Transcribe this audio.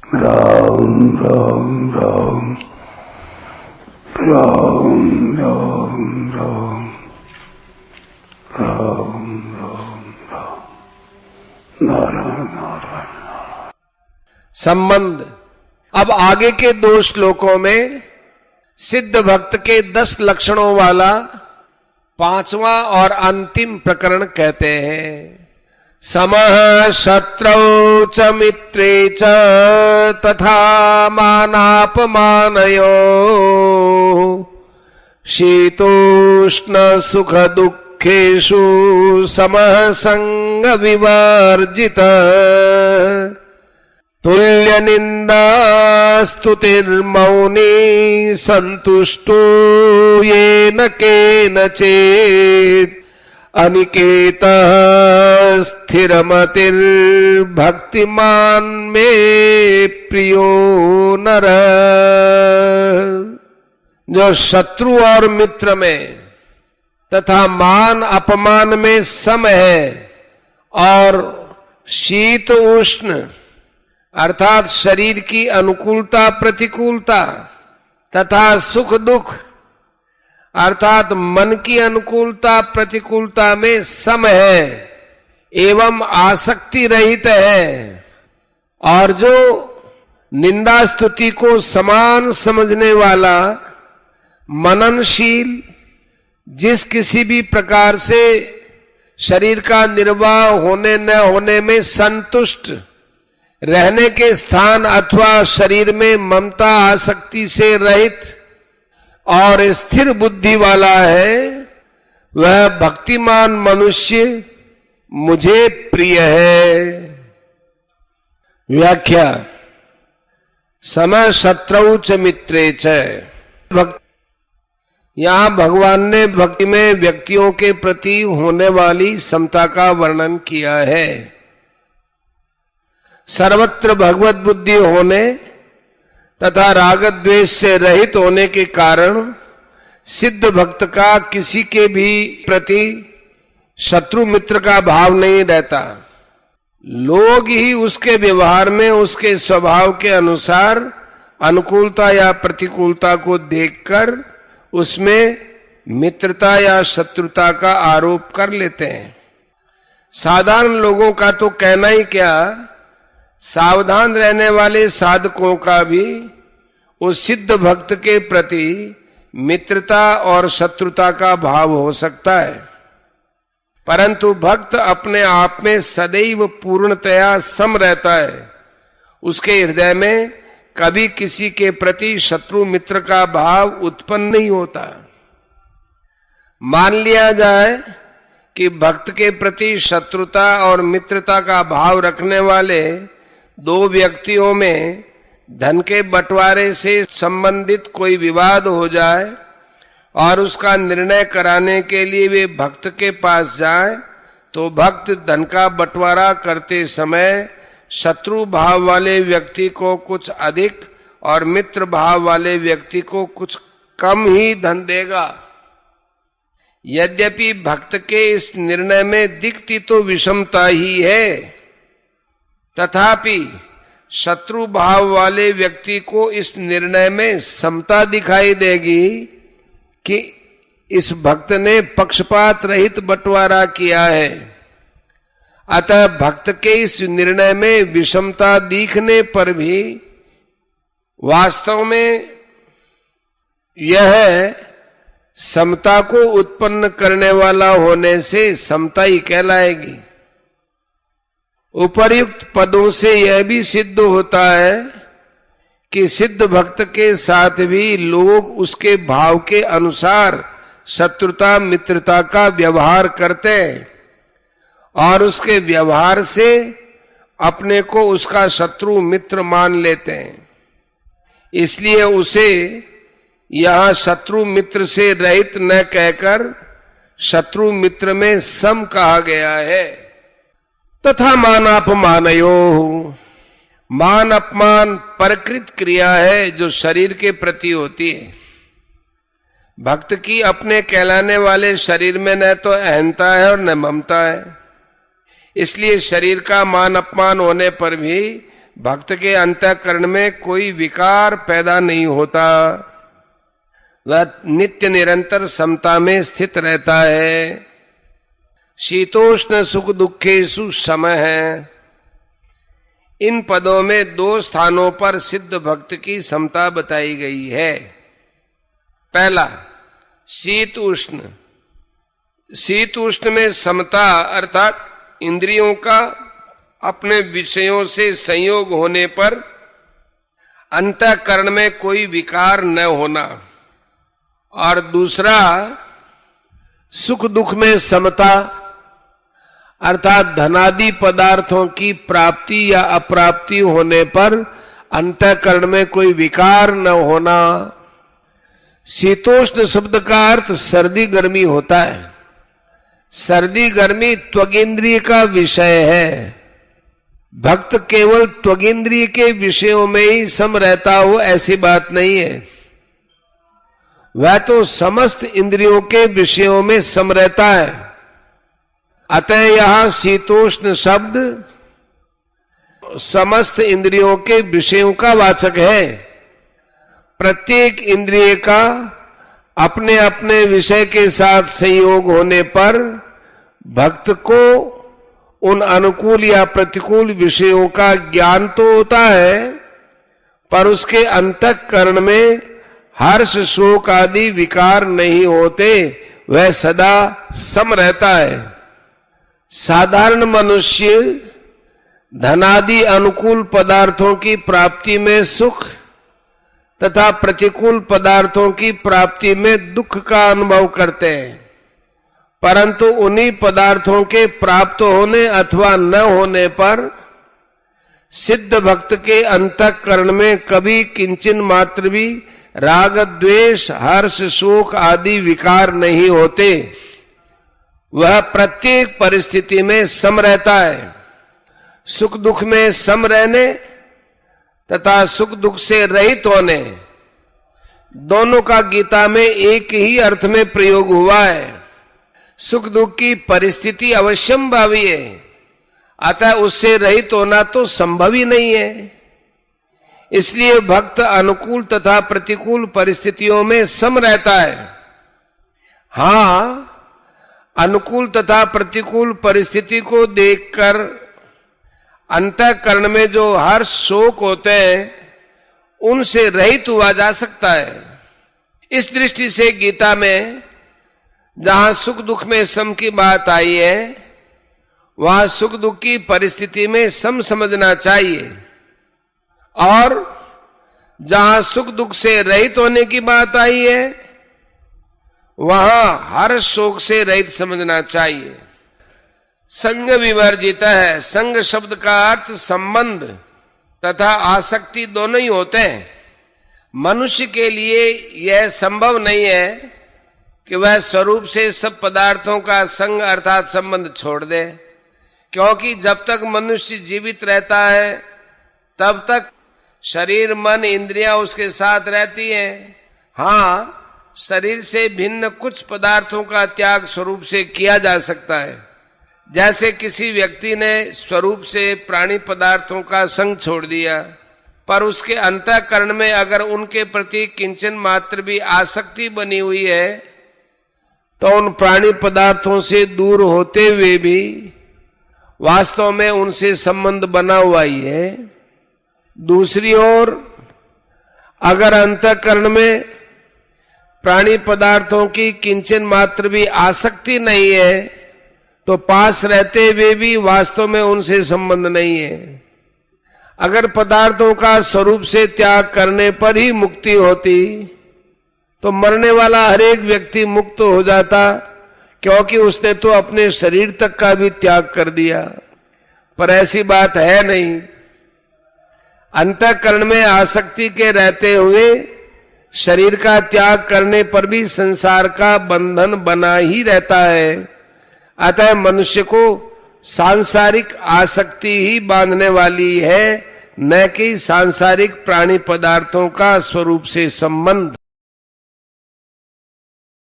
राम राम राम राम राम राम राम राम राम नारायण नारायण। संबंध। अब आगे के 2 श्लोकों में सिद्ध भक्त के 10 लक्षणों वाला 5वां और अंतिम प्रकरण कहते हैं। समः शत्रौ च मित्रे च तथा मानापमानयो शीतोष्ण सुख दुःखेषु समः संग विवर्जित तुल्य निंदा स्तुतिर्मौनी संतुष्टो येन केनचित् अनिकेतः स्थिरमतिर्भक्तिमान मे प्रियो नर। जो शत्रु और मित्र में तथा मान अपमान में सम है और शीत उष्ण अर्थात शरीर की अनुकूलता प्रतिकूलता तथा सुख दुख अर्थात मन की अनुकूलता प्रतिकूलता में सम है एवं आसक्ति रहित है, और जो निंदा स्तुति को समान समझने वाला मननशील, जिस किसी भी प्रकार से शरीर का निर्वाह होने न होने में संतुष्ट, रहने के स्थान अथवा शरीर में ममता आसक्ति से रहित और स्थिर बुद्धि वाला है, वह भक्तिमान मनुष्य मुझे प्रिय है। व्याख्या। समः शत्रौ च मित्रे च। यहां भगवान ने भक्ति में व्यक्तियों के प्रति होने वाली समता का वर्णन किया है। सर्वत्र भगवत बुद्धि होने तथा राग द्वेष से रहित होने के कारण सिद्ध भक्त का किसी के भी प्रति शत्रु मित्र का भाव नहीं रहता। लोग ही उसके व्यवहार में उसके स्वभाव के अनुसार अनुकूलता या प्रतिकूलता को देखकर उसमें मित्रता या शत्रुता का आरोप कर लेते हैं। साधारण लोगों का तो कहना ही क्या, सावधान रहने वाले साधकों का भी उस सिद्ध भक्त के प्रति मित्रता और शत्रुता का भाव हो सकता है, परंतु भक्त अपने आप में सदैव पूर्णतया सम रहता है। उसके हृदय में कभी किसी के प्रति शत्रु मित्र का भाव उत्पन्न नहीं होता। मान लिया जाए कि भक्त के प्रति शत्रुता और मित्रता का भाव रखने वाले 2 व्यक्तियों में धन के बंटवारे से संबंधित कोई विवाद हो जाए और उसका निर्णय कराने के लिए वे भक्त के पास जाए, तो भक्त धन का बंटवारा करते समय शत्रु भाव वाले व्यक्ति को कुछ अधिक और मित्र भाव वाले व्यक्ति को कुछ कम ही धन देगा। यद्यपि भक्त के इस निर्णय में दिखती तो विषमता ही है, तथापि शत्रु भाव वाले व्यक्ति को इस निर्णय में समता दिखाई देगी कि इस भक्त ने पक्षपात रहित बंटवारा किया है। अतः भक्त के इस निर्णय में विषमता दिखने पर भी वास्तव में यह समता को उत्पन्न करने वाला होने से समता ही कहलाएगी। उपर्युक्त पदों से यह भी सिद्ध होता है कि सिद्ध भक्त के साथ भी लोग उसके भाव के अनुसार शत्रुता मित्रता का व्यवहार करते हैं और उसके व्यवहार से अपने को उसका शत्रु मित्र मान लेते हैं। इसलिए उसे यहां शत्रु मित्र से रहित न कहकर शत्रु मित्र में सम कहा गया है। तथा मानापमानयो। मान अपमान परकृत क्रिया है जो शरीर के प्रति होती है। भक्त की अपने कहलाने वाले शरीर में न तो अहंता है और न ममता है, इसलिए शरीर का मान अपमान होने पर भी भक्त के अंतःकरण में कोई विकार पैदा नहीं होता, वह नित्य निरंतर समता में स्थित रहता है। शीतोष्ण सुख दुखेषु सम है। इन पदों में दो स्थानों पर सिद्ध भक्त की समता बताई गई है। पहला, शीत उष्ण। शीत उष्ण में समता अर्थात इंद्रियों का अपने विषयों से संयोग होने पर अंतःकरण में कोई विकार न होना। और दूसरा, सुख दुख में समता अर्थात धनादि पदार्थों की प्राप्ति या अप्राप्ति होने पर अंतःकरण में कोई विकार न होना। शीतोष्ण शब्द का अर्थ सर्दी गर्मी होता है। सर्दी गर्मी त्वगिंद्रिय का विषय है। भक्त केवल त्वगिंद्रिय के विषयों में ही सम रहता हो ऐसी बात नहीं है, वह तो समस्त इंद्रियों के विषयों में सम रहता है। अतः यहां शीतोष्ण शब्द समस्त इंद्रियों के विषयों का वाचक है। प्रत्येक इंद्रिय का अपने अपने विषय के साथ संयोग होने पर भक्त को उन अनुकूल या प्रतिकूल विषयों का ज्ञान तो होता है, पर उसके अंतःकरण में हर्ष शोक आदि विकार नहीं होते, वह सदा सम रहता है। साधारण मनुष्य धनादि अनुकूल पदार्थों की प्राप्ति में सुख तथा प्रतिकूल पदार्थों की प्राप्ति में दुख का अनुभव करते हैं, परंतु उन्हीं पदार्थों के प्राप्त होने अथवा न होने पर सिद्ध भक्त के अंतःकरण में कभी किंचन मात्र भी राग द्वेष हर्ष शोक आदि विकार नहीं होते। वह प्रत्येक परिस्थिति में सम रहता है। सुख दुख में सम रहने तथा सुख दुख से रहित होने दोनों का गीता में एक ही अर्थ में प्रयोग हुआ है। सुख दुख की परिस्थिति अवश्यंभावी है, अतः उससे रहित होना तो संभव ही नहीं है। इसलिए भक्त अनुकूल तथा प्रतिकूल परिस्थितियों में सम रहता है। हां, अनुकूल तथा प्रतिकूल परिस्थिति को देखकर अंतःकरण में जो हर्ष शोक होते हैं उनसे रहित हुआ जा सकता है। इस दृष्टि से गीता में जहां सुख दुख में सम की बात आई है, वहां सुख दुख की परिस्थिति में सम समझना चाहिए, और जहां सुख दुख से रहित होने की बात आई है वहां हर शोक से रहित समझना चाहिए। संग विवर्जित है। संग शब्द का अर्थ संबंध तथा आसक्ति दोनों ही होते हैं। मनुष्य के लिए यह संभव नहीं है कि वह स्वरूप से सब पदार्थों का संग अर्थात संबंध छोड़ दे, क्योंकि जब तक मनुष्य जीवित रहता है तब तक शरीर मन इंद्रियां उसके साथ रहती हैं। हाँ, शरीर से भिन्न कुछ पदार्थों का त्याग स्वरूप से किया जा सकता है। जैसे किसी व्यक्ति ने स्वरूप से प्राणी पदार्थों का संग छोड़ दिया, पर उसके अंतःकरण में अगर उनके प्रति किंचन मात्र भी आसक्ति बनी हुई है तो उन प्राणी पदार्थों से दूर होते हुए भी वास्तव में उनसे संबंध बना हुआ ही है। दूसरी ओर अगर अंतःकरण में प्राणी पदार्थों की किंचन मात्र भी आसक्ति नहीं है तो पास रहते हुए भी वास्तव में उनसे संबंध नहीं है। अगर पदार्थों का स्वरूप से त्याग करने पर ही मुक्ति होती तो मरने वाला हर एक व्यक्ति मुक्त हो जाता, क्योंकि उसने तो अपने शरीर तक का भी त्याग कर दिया। पर ऐसी बात है नहीं। अंतःकरण में आसक्ति के रहते हुए शरीर का त्याग करने पर भी संसार का बंधन बना ही रहता है। अतः मनुष्य को सांसारिक आसक्ति ही बांधने वाली है, न कि सांसारिक प्राणी पदार्थों का स्वरूप से संबंध।